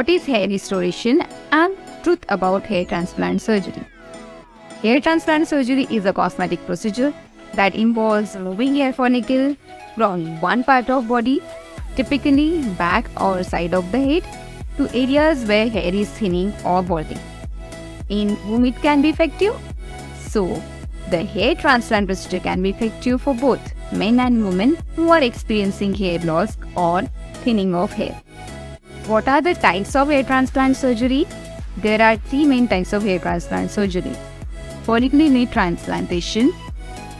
What is hair restoration and truth about hair transplant surgery? Hair transplant surgery is a cosmetic procedure that involves removing hair follicle from one part of body, typically back or side of the head, to areas where hair is thinning or balding. In whom it can be effective? So, the hair transplant procedure can be effective for both men and women who are experiencing hair loss or thinning of hair. What are the types of hair transplant surgery? There are three main types of hair transplant surgery: follicular unit transplantation,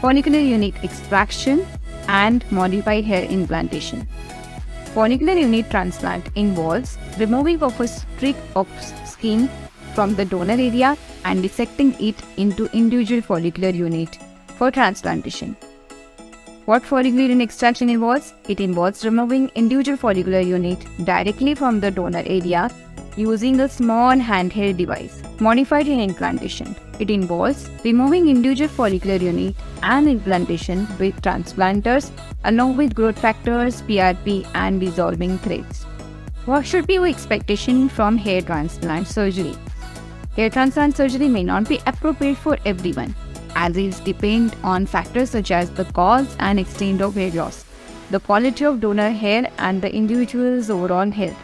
follicular unit extraction, and modified hair implantation. Follicular unit transplant involves removing of a strip of skin from the donor area and dissecting it into individual follicular unit for transplantation. What follicular unit extraction involves? It involves removing individual follicular unit directly from the donor area using a small handheld device. Modified hair implantation. It involves removing individual follicular unit and implantation with transplanters along with growth factors, PRP, and dissolving threads. What should be your expectation from hair transplant surgery? Hair transplant surgery may not be appropriate for everyone, as it depends on factors such as the cause and extent of hair loss, the quality of donor hair, and the individual's overall health.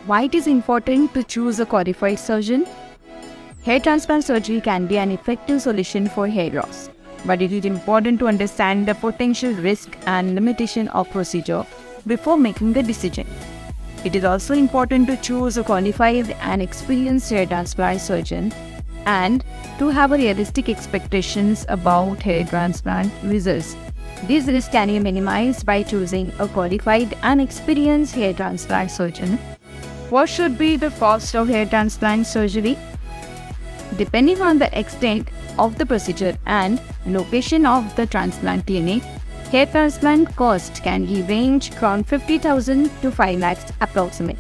Why it is important to choose a qualified surgeon? Hair transplant surgery can be an effective solution for hair loss, but it is important to understand the potential risk and limitation of procedure before making the decision. It is also important to choose a qualified and experienced hair transplant surgeon and to have a realistic expectations about hair transplant results. These risks can be minimized by choosing a qualified and experienced hair transplant surgeon. What should be the cost of hair transplant surgery? Depending on the extent of the procedure and location of the transplant clinic, hair transplant cost can range from 50,000 to 5 lakhs approximately.